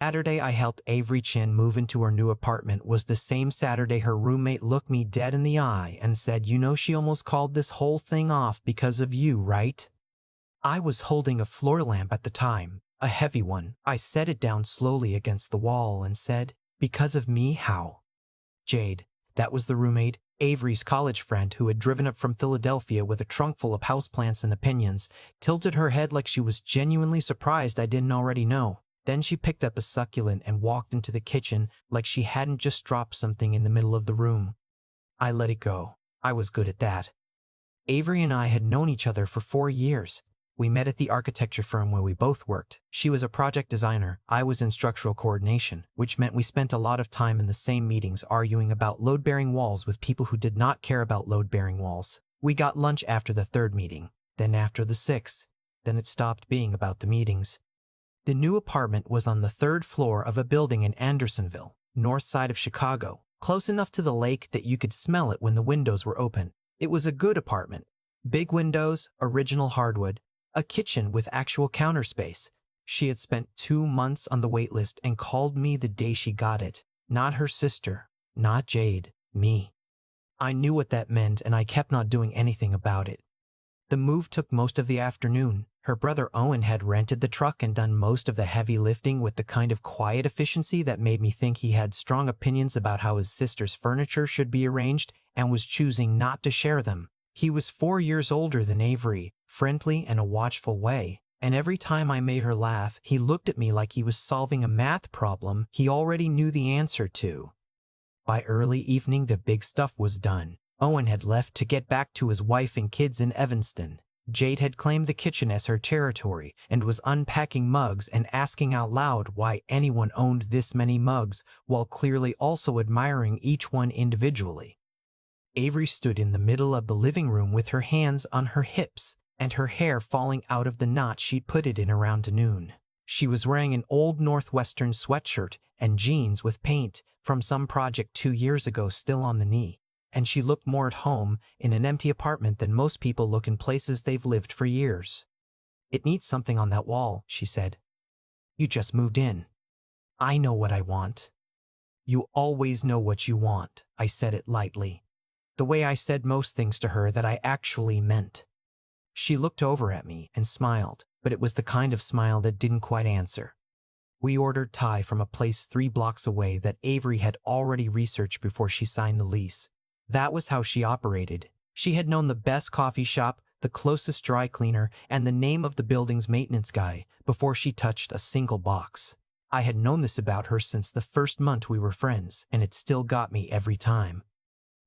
Saturday I helped Avery Chin move into her new apartment was the same Saturday her roommate looked me dead in the eye and said, "You know she almost called this whole thing off because of you, right?" I was holding a floor lamp at the time, a heavy one. I set it down slowly against the wall and said, "Because of me, how?" Jade, that was the roommate, Avery's college friend who had driven up from Philadelphia with a trunk full of houseplants and opinions, tilted her head like she was genuinely surprised I didn't already know. Then she picked up a succulent and walked into the kitchen like she hadn't just dropped something in the middle of the room. I let it go. I was good at that. Avery and I had known each other for 4 years. We met at the architecture firm where we both worked. She was a project designer, I was in structural coordination, which meant we spent a lot of time in the same meetings arguing about load-bearing walls with people who did not care about load-bearing walls. We got lunch after the 3rd meeting, then after the 6th. Then it stopped being about the meetings. The new apartment was on the 3rd floor of a building in Andersonville, north side of Chicago, close enough to the lake that you could smell it when the windows were open. It was a good apartment. Big windows, original hardwood, a kitchen with actual counter space. She had spent 2 months on the wait list and called me the day she got it. Not her sister, not Jade, me. I knew what that meant and I kept not doing anything about it. The move took most of the afternoon. Her brother Owen had rented the truck and done most of the heavy lifting with the kind of quiet efficiency that made me think he had strong opinions about how his sister's furniture should be arranged and was choosing not to share them. He was 4 years older than Avery, friendly in a watchful way, and every time I made her laugh, he looked at me like he was solving a math problem he already knew the answer to. By early evening, the big stuff was done. Owen had left to get back to his wife and kids in Evanston. Jade had claimed the kitchen as her territory and was unpacking mugs and asking out loud why anyone owned this many mugs, while clearly also admiring each one individually. Avery stood in the middle of the living room with her hands on her hips and her hair falling out of the knot she'd put it in around noon. She was wearing an old Northwestern sweatshirt and jeans with paint from some project 2 years ago still on the knee, and she looked more at home in an empty apartment than most people look in places they've lived for years. "It needs something on that wall," she said. "You just moved in." "I know what I want." "You always know what you want," I said it lightly, the way I said most things to her that I actually meant. She looked over at me and smiled, but it was the kind of smile that didn't quite answer. We ordered Thai from a place 3 blocks away that Avery had already researched before she signed the lease. That was how she operated. She had known the best coffee shop, the closest dry cleaner, and the name of the building's maintenance guy before she touched a single box. I had known this about her since the first month we were friends, and it still got me every time.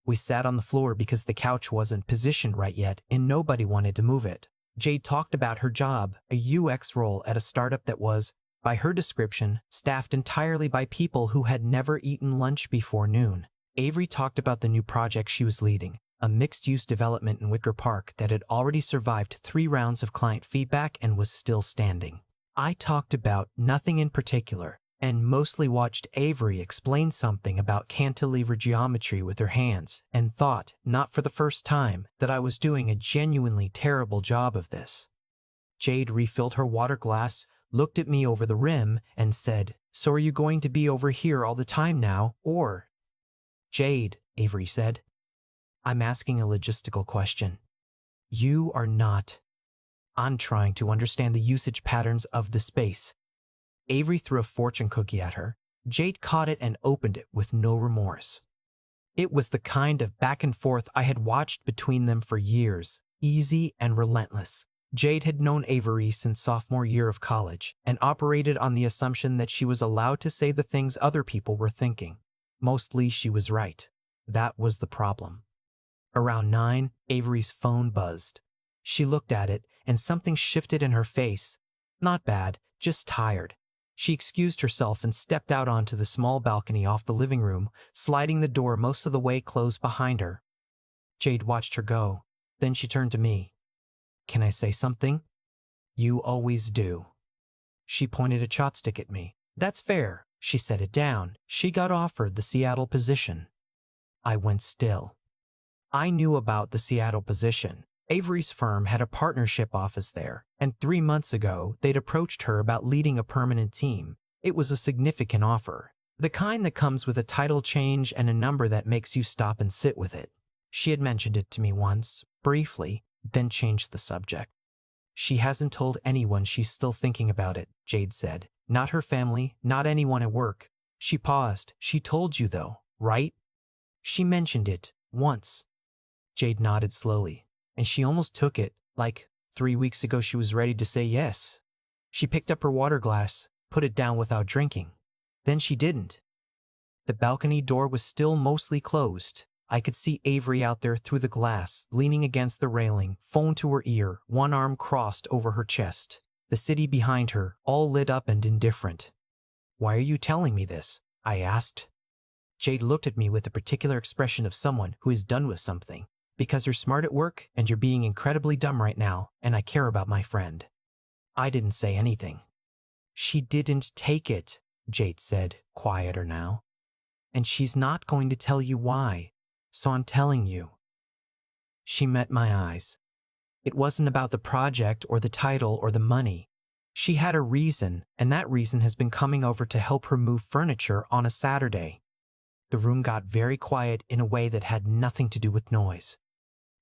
We sat on the floor because the couch wasn't positioned right yet and nobody wanted to move it. Jade talked about her job, a UX role at a startup that was, by her description, staffed entirely by people who had never eaten lunch before noon. Avery talked about the new project she was leading, a mixed-use development in Wicker Park that had already survived 3 rounds of client feedback and was still standing. I talked about nothing in particular, and mostly watched Avery explain something about cantilever geometry with her hands, and thought, not for the first time, that I was doing a genuinely terrible job of this. Jade refilled her water glass, looked at me over the rim, and said, "So are you going to be over here all the time now, or?" "Jade," Avery said, "I'm asking a logistical question. You are not. I'm trying to understand the usage patterns of the space." Avery threw a fortune cookie at her. Jade caught it and opened it with no remorse. It was the kind of back and forth I had watched between them for years, easy and relentless. Jade had known Avery since sophomore year of college and operated on the assumption that she was allowed to say the things other people were thinking. Mostly she was right. That was the problem. Around 9, Avery's phone buzzed. She looked at it and something shifted in her face. Not bad, just tired. She excused herself and stepped out onto the small balcony off the living room, sliding the door most of the way closed behind her. Jade watched her go. Then she turned to me. "Can I say something?" "You always do." She pointed a chopstick at me. "That's fair." She set it down. She got offered the Seattle position. I went still. I knew about the Seattle position. Avery's firm had a partnership office there, and 3 months ago they'd approached her about leading a permanent team. It was a significant offer, the kind that comes with a title change and a number that makes you stop and sit with it. She had mentioned it to me once, briefly, then changed the subject. She hasn't told anyone she's still thinking about it, Jade said. Not her family, not anyone at work. She paused. She told you though, right? She mentioned it, once. Jade nodded slowly, and she almost took it, like 3 weeks ago she was ready to say yes. She picked up her water glass, put it down without drinking. Then she didn't. The balcony door was still mostly closed. I could see Avery out there through the glass, leaning against the railing, phone to her ear, one arm crossed over her chest. The city behind her, all lit up and indifferent. "Why are you telling me this?" I asked. Jade looked at me with the particular expression of someone who is done with something. "Because you're smart at work and you're being incredibly dumb right now, and I care about my friend." I didn't say anything. "She didn't take it," Jade said, quieter now. "And she's not going to tell you why. So I'm telling you." She met my eyes. It wasn't about the project or the title or the money. She had a reason, and that reason has been coming over to help her move furniture on a Saturday. The room got very quiet in a way that had nothing to do with noise.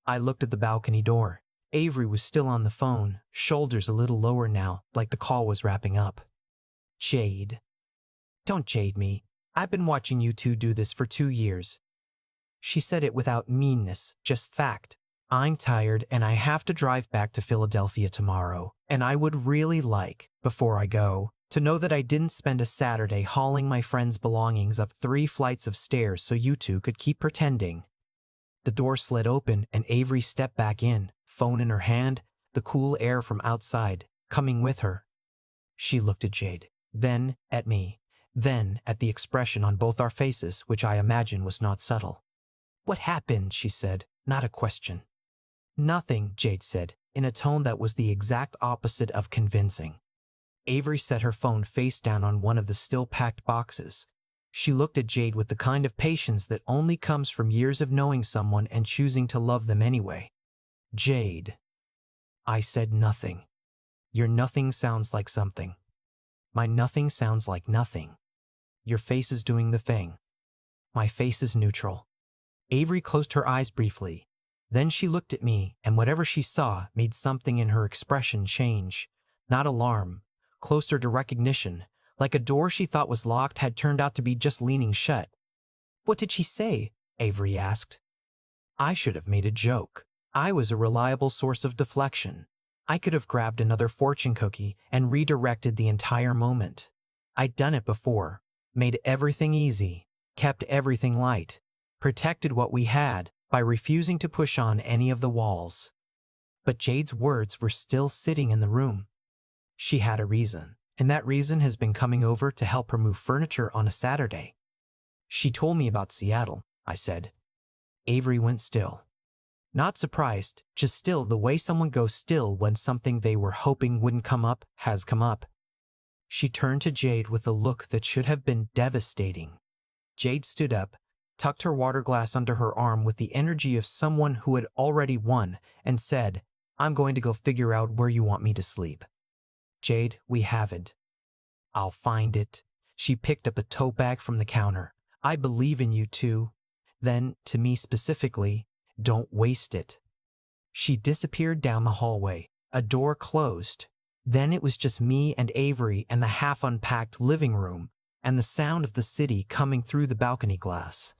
I looked at the balcony door. Avery was still on the phone, shoulders a little lower now, like the call was wrapping up. "Jade." "Don't jade me. I've been watching you two do this for 2 years." She said it without meanness, just fact. "I'm tired and I have to drive back to Philadelphia tomorrow, and I would really like, before I go, to know that I didn't spend a Saturday hauling my friend's belongings up 3 flights of stairs so you two could keep pretending." The door slid open and Avery stepped back in, phone in her hand, the cool air from outside coming with her. She looked at Jade, then at me, then at the expression on both our faces, which I imagine was not subtle. "What happened?" she said, not a question. "Nothing," Jade said, in a tone that was the exact opposite of convincing. Avery set her phone face down on one of the still-packed boxes. She looked at Jade with the kind of patience that only comes from years of knowing someone and choosing to love them anyway. "Jade." I said nothing. Your nothing sounds like something. My nothing sounds like nothing. Your face is doing the thing. My face is neutral. Avery closed her eyes briefly. Then she looked at me, and whatever she saw made something in her expression change. Not alarm, closer to recognition, like a door she thought was locked had turned out to be just leaning shut. "What did she say?" Avery asked. I should have made a joke. I was a reliable source of deflection. I could have grabbed another fortune cookie and redirected the entire moment. I'd done it before, made everything easy, kept everything light, protected what we had by refusing to push on any of the walls. But Jade's words were still sitting in the room. She had a reason, and that reason has been coming over to help her move furniture on a Saturday. "She told me about Seattle," I said. Avery went still. Not surprised, just still the way someone goes still when something they were hoping wouldn't come up has come up. She turned to Jade with a look that should have been devastating. Jade stood up, tucked her water glass under her arm with the energy of someone who had already won, and said, "I'm going to go figure out where you want me to sleep." "Jade, we haven't." "I'll find it." She picked up a tote bag from the counter. "I believe in you too." Then, to me specifically, "Don't waste it." She disappeared down the hallway. A door closed. Then it was just me and Avery and the half-unpacked living room, and the sound of the city coming through the balcony glass.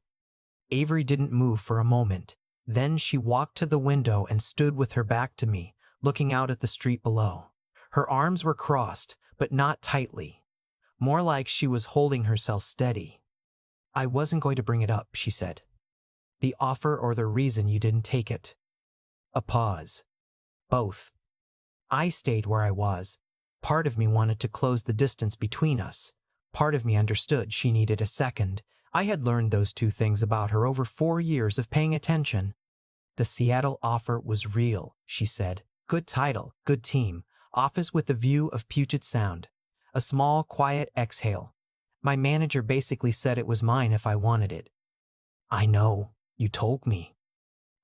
Avery didn't move for a moment. Then she walked to the window and stood with her back to me, looking out at the street below. Her arms were crossed, but not tightly. More like she was holding herself steady. "I wasn't going to bring it up," she said. "The offer or the reason you didn't take it." A pause. "Both." I stayed where I was. Part of me wanted to close the distance between us. Part of me understood she needed a second. I had learned those two things about her over 4 years of paying attention. "The Seattle offer was real," she said. "Good title, good team, office with a view of Puget Sound." A small, quiet exhale. "My manager basically said it was mine if I wanted it." "I know. You told me."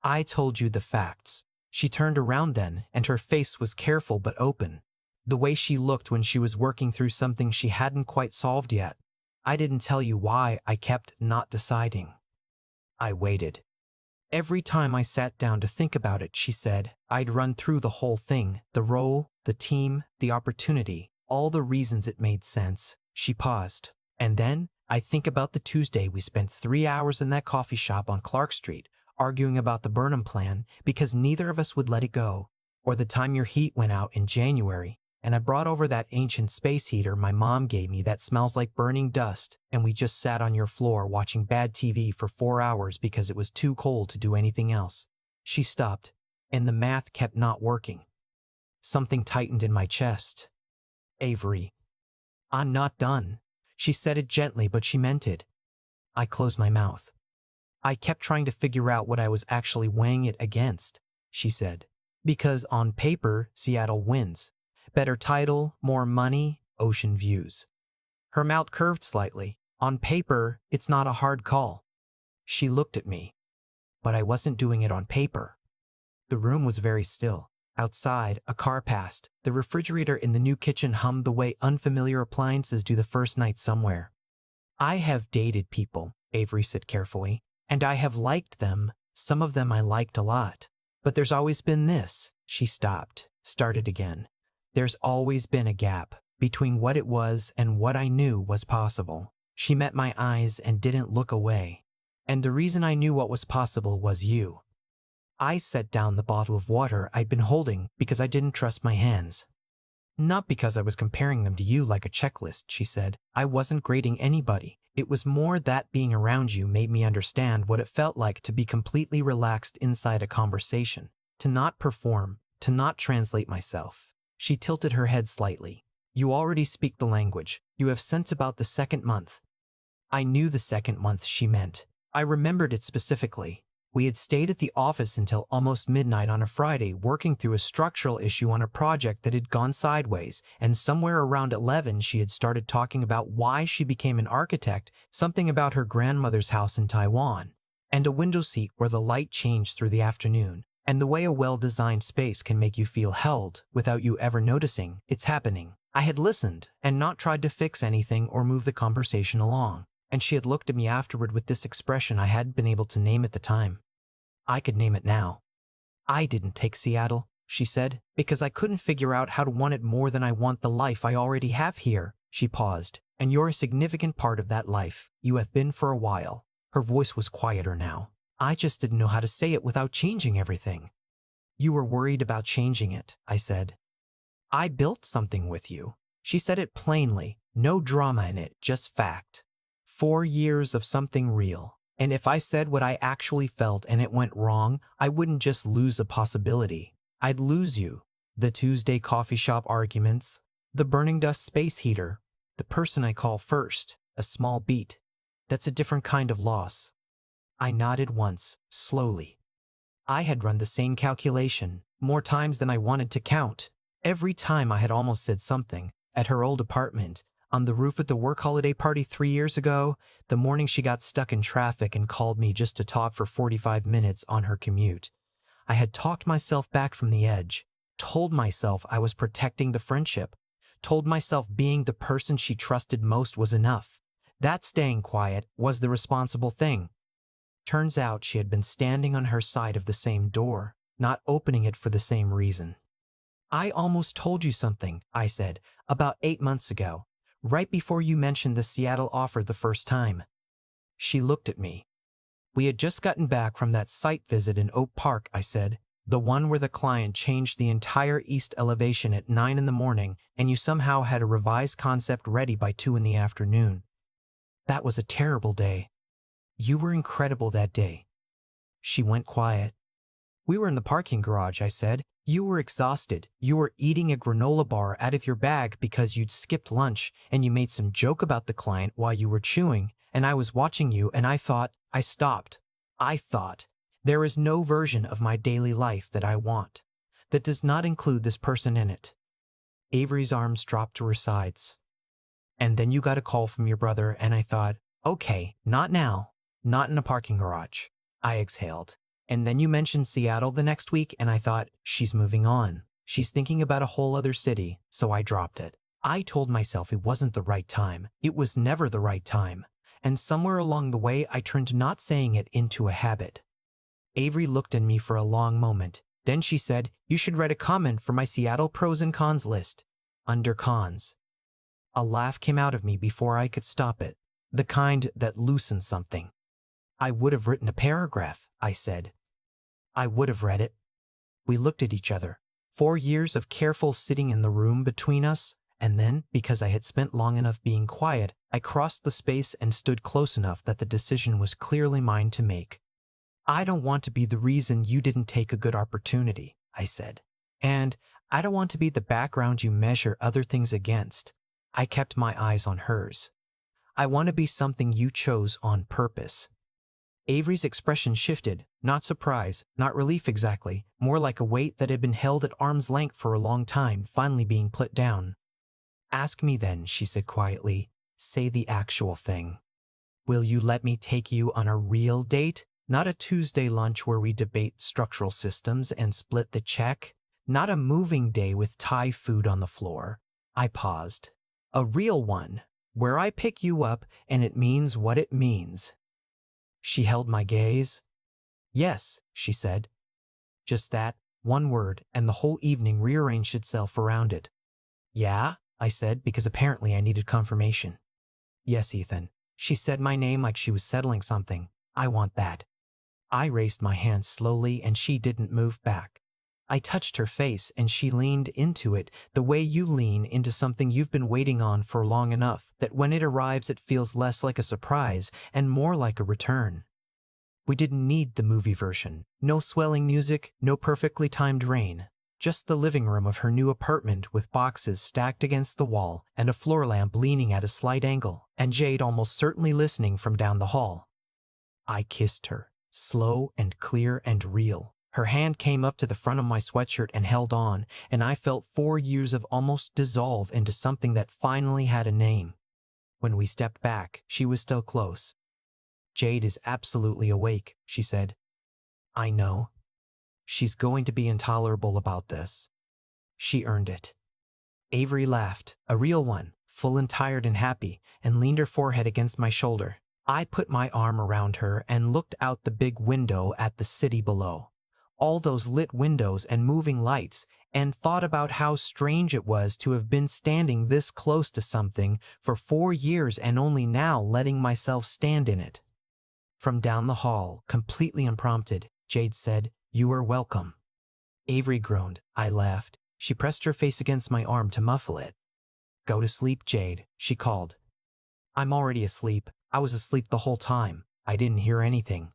"I told you the facts." She turned around then, and her face was careful but open. The way she looked when she was working through something she hadn't quite solved yet. I didn't tell you why I kept not deciding. I waited. Every time I sat down to think about it, she said, I'd run through the whole thing, the role, the team, the opportunity, all the reasons it made sense. She paused. And then, I think about the Tuesday we spent 3 hours in that coffee shop on Clark Street, arguing about the Burnham plan because neither of us would let it go. Or the time your heat went out in January, and I brought over that ancient space heater my mom gave me that smells like burning dust, and we just sat on your floor watching bad TV for 4 hours because it was too cold to do anything else. She stopped, and the math kept not working. Something tightened in my chest. Avery. I'm not done. She said it gently, but she meant it. I closed my mouth. I kept trying to figure out what I was actually weighing it against, she said. Because on paper, Seattle wins. Better title, more money, ocean views. Her mouth curved slightly. On paper, it's not a hard call. She looked at me. But I wasn't doing it on paper. The room was very still. Outside, a car passed. The refrigerator in the new kitchen hummed the way unfamiliar appliances do the first night somewhere. I have dated people, Avery said carefully, and I have liked them. Some of them I liked a lot. But there's always been this. She stopped, started again. There's always been a gap between what it was and what I knew was possible. She met my eyes and didn't look away. And the reason I knew what was possible was you. I set down the bottle of water I'd been holding because I didn't trust my hands. Not because I was comparing them to you like a checklist, she said. I wasn't grading anybody. It was more that being around you made me understand what it felt like to be completely relaxed inside a conversation, to not perform, to not translate myself. She tilted her head slightly. You already speak the language. You have sense about the second month. I knew the second month she meant. I remembered it specifically. We had stayed at the office until almost midnight on a Friday working through a structural issue on a project that had gone sideways, and somewhere around 11 she had started talking about why she became an architect, something about her grandmother's house in Taiwan, and a window seat where the light changed through the afternoon, and the way a well-designed space can make you feel held without you ever noticing it's happening. I had listened and not tried to fix anything or move the conversation along. And she had looked at me afterward with this expression I hadn't been able to name at the time. I could name it now. I didn't take Seattle, she said, because I couldn't figure out how to want it more than I want the life I already have here. She paused. And you're a significant part of that life. You have been for a while. Her voice was quieter now. I just didn't know how to say it without changing everything. You were worried about changing it, I said. I built something with you. She said it plainly. No drama in it, just fact. 4 years of something real. And if I said what I actually felt and it went wrong, I wouldn't just lose a possibility. I'd lose you. The Tuesday coffee shop arguments, the burning dust space heater, the person I call first, a small beat. That's a different kind of loss. I nodded once, slowly. I had run the same calculation, more times than I wanted to count. Every time I had almost said something, at her old apartment, on the roof at the work holiday party 3 years ago, the morning she got stuck in traffic and called me just to talk for 45 minutes on her commute. I had talked myself back from the edge, told myself I was protecting the friendship, told myself being the person she trusted most was enough. That staying quiet was the responsible thing. Turns out she had been standing on her side of the same door, not opening it for the same reason. I almost told you something, I said, about 8 months ago. Right before you mentioned the Seattle offer the first time. She looked at me. We had just gotten back from that site visit in Oak Park, I said, the one where the client changed the entire east elevation at 9 in the morning and you somehow had a revised concept ready by 2 in the afternoon. That was a terrible day. You were incredible that day. She went quiet. We were in the parking garage, I said. You were exhausted. You were eating a granola bar out of your bag because you'd skipped lunch, and you made some joke about the client while you were chewing, and I was watching you, and I stopped. I thought, there is no version of my daily life that I want, that does not include this person in it. Avery's arms dropped to her sides. And then you got a call from your brother, and I thought, okay, not now, not in a parking garage. I exhaled. And then you mentioned Seattle the next week, and I thought, she's moving on. She's thinking about a whole other city, so I dropped it. I told myself it wasn't the right time. It was never the right time. And somewhere along the way, I turned not saying it into a habit. Avery looked at me for a long moment. Then she said, "You should write a comment for my Seattle pros and cons list." Under cons. A laugh came out of me before I could stop it. The kind that loosens something. "I would have written a paragraph," I said. "I would have read it." We looked at each other. 4 years of careful sitting in the room between us, and then, because I had spent long enough being quiet, I crossed the space and stood close enough that the decision was clearly mine to make. "I don't want to be the reason you didn't take a good opportunity," I said. "And I don't want to be the background you measure other things against." I kept my eyes on hers. "I want to be something you chose on purpose." Avery's expression shifted, not surprise, not relief exactly, more like a weight that had been held at arm's length for a long time, finally being put down. "Ask me then," she said quietly. "Say the actual thing. Will you let me take you on a real date? Not a Tuesday lunch where we debate structural systems and split the check. Not a moving day with Thai food on the floor." I paused. "A real one, where I pick you up and it means what it means." She held my gaze. "Yes," she said. Just that, one word, and the whole evening rearranged itself around it. "Yeah?" I said, because apparently I needed confirmation. "Yes, Ethan." She said my name like she was settling something. "I want that." I raised my hand slowly and she didn't move back. I touched her face and she leaned into it the way you lean into something you've been waiting on for long enough that when it arrives it feels less like a surprise and more like a return. We didn't need the movie version. No swelling music, no perfectly timed rain. Just the living room of her new apartment with boxes stacked against the wall and a floor lamp leaning at a slight angle, and Jade almost certainly listening from down the hall. I kissed her, slow and clear and real. Her hand came up to the front of my sweatshirt and held on, and I felt 4 years of almost dissolve into something that finally had a name. When we stepped back, she was still close. "Jade is absolutely awake," she said. "I know. She's going to be intolerable about this. She earned it." Avery laughed, a real one, full and tired and happy, and leaned her forehead against my shoulder. I put my arm around her and looked out the big window at the city below. All those lit windows and moving lights, and thought about how strange it was to have been standing this close to something for 4 years and only now letting myself stand in it. From down the hall, completely unprompted, Jade said, "You are welcome." Avery groaned. I laughed. She pressed her face against my arm to muffle it. "Go to sleep, Jade," she called. "I'm already asleep. I was asleep the whole time. I didn't hear anything."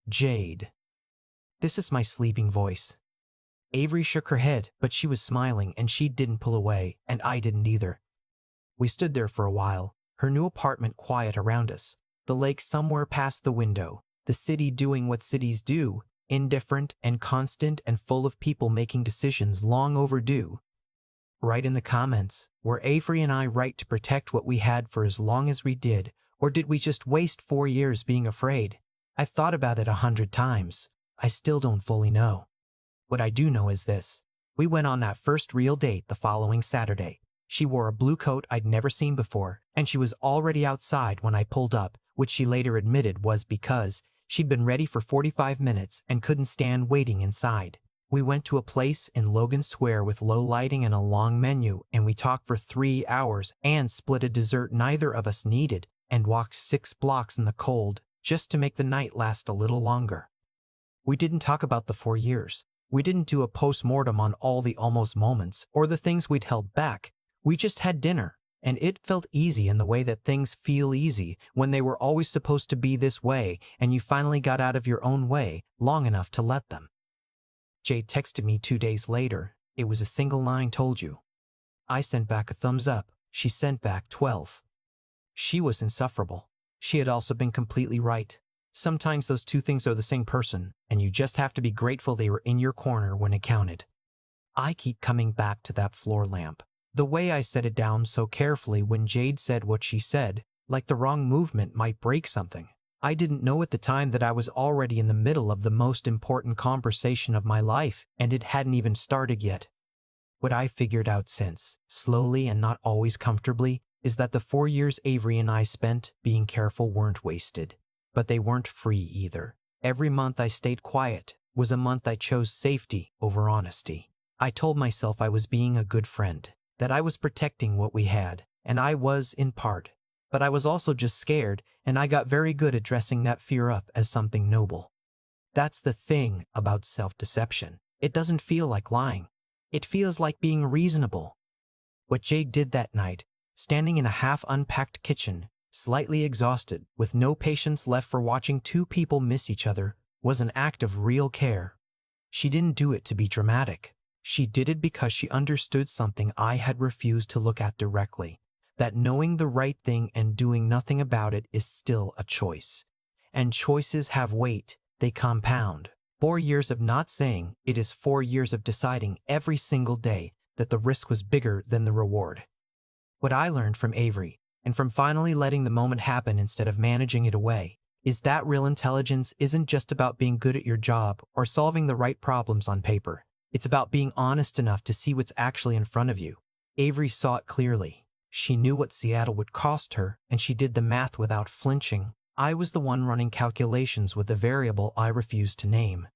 "Jade." This is my sleeping voice. Avery shook her head, but she was smiling and she didn't pull away, and I didn't either. We stood there for a while, her new apartment quiet around us, the lake somewhere past the window, the city doing what cities do, indifferent and constant and full of people making decisions long overdue. Write in the comments, were Avery and I right to protect what we had for as long as we did, or did we just waste 4 years being afraid? I've thought about it 100 times. I still don't fully know. What I do know is this. We went on that first real date the following Saturday. She wore a blue coat I'd never seen before, and she was already outside when I pulled up, which she later admitted was because she'd been ready for 45 minutes and couldn't stand waiting inside. We went to a place in Logan Square with low lighting and a long menu, and we talked for 3 hours and split a dessert neither of us needed and walked 6 blocks in the cold just to make the night last a little longer. We didn't talk about the 4 years. We didn't do a post-mortem on all the almost moments or the things we'd held back. We just had dinner, and it felt easy in the way that things feel easy when they were always supposed to be this way and you finally got out of your own way long enough to let them. Jade texted me 2 days later. It was a single line, "Told you." I sent back a thumbs up. She sent back 12. She was insufferable. She had also been completely right. Sometimes those two things are the same person, and you just have to be grateful they were in your corner when it counted. I keep coming back to that floor lamp. The way I set it down so carefully when Jade said what she said, like the wrong movement might break something. I didn't know at the time that I was already in the middle of the most important conversation of my life, and it hadn't even started yet. What I figured out since, slowly and not always comfortably, is that the 4 years Avery and I spent being careful weren't wasted. But they weren't free either. Every month I stayed quiet was a month I chose safety over honesty. I told myself I was being a good friend, that I was protecting what we had, and I was in part. But I was also just scared, and I got very good at dressing that fear up as something noble. That's the thing about self-deception. It doesn't feel like lying. It feels like being reasonable. What Jade did that night, standing in a half-unpacked kitchen, slightly exhausted, with no patience left for watching two people miss each other, was an act of real care. She didn't do it to be dramatic. She did it because she understood something I had refused to look at directly, that knowing the right thing and doing nothing about it is still a choice. And choices have weight, they compound. 4 years of not saying it is 4 years of deciding every single day that the risk was bigger than the reward. What I learned from Avery, and from finally letting the moment happen instead of managing it away, is that real intelligence isn't just about being good at your job or solving the right problems on paper. It's about being honest enough to see what's actually in front of you. Avery saw it clearly. She knew what Seattle would cost her, and she did the math without flinching. I was the one running calculations with a variable I refused to name.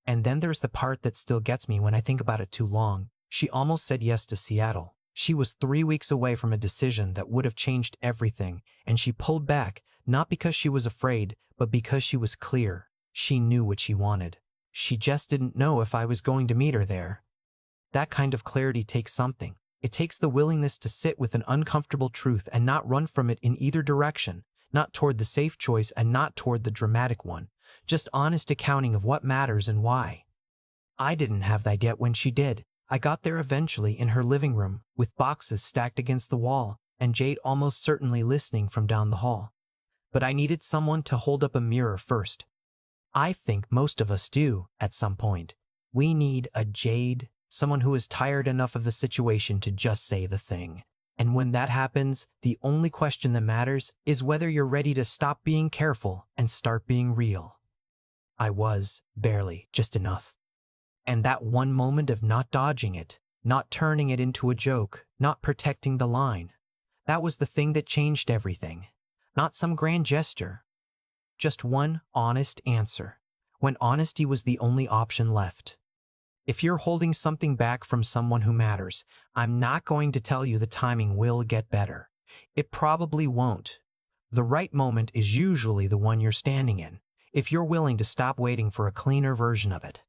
And then there's the part that still gets me when I think about it too long. She almost said yes to Seattle. She was 3 weeks away from a decision that would have changed everything, and she pulled back, not because she was afraid, but because she was clear. She knew what she wanted. She just didn't know if I was going to meet her there. That kind of clarity takes something. It takes the willingness to sit with an uncomfortable truth and not run from it in either direction, not toward the safe choice and not toward the dramatic one, just honest accounting of what matters and why. I didn't have that yet when she did. I got there eventually in her living room, with boxes stacked against the wall, and Jade almost certainly listening from down the hall. But I needed someone to hold up a mirror first. I think most of us do, at some point. We need a Jade, someone who is tired enough of the situation to just say the thing. And when that happens, the only question that matters is whether you're ready to stop being careful and start being real. I was, barely, just enough. And that one moment of not dodging it, not turning it into a joke, not protecting the line, that was the thing that changed everything. Not some grand gesture. Just one honest answer, when honesty was the only option left. If you're holding something back from someone who matters, I'm not going to tell you the timing will get better. It probably won't. The right moment is usually the one you're standing in, if you're willing to stop waiting for a cleaner version of it.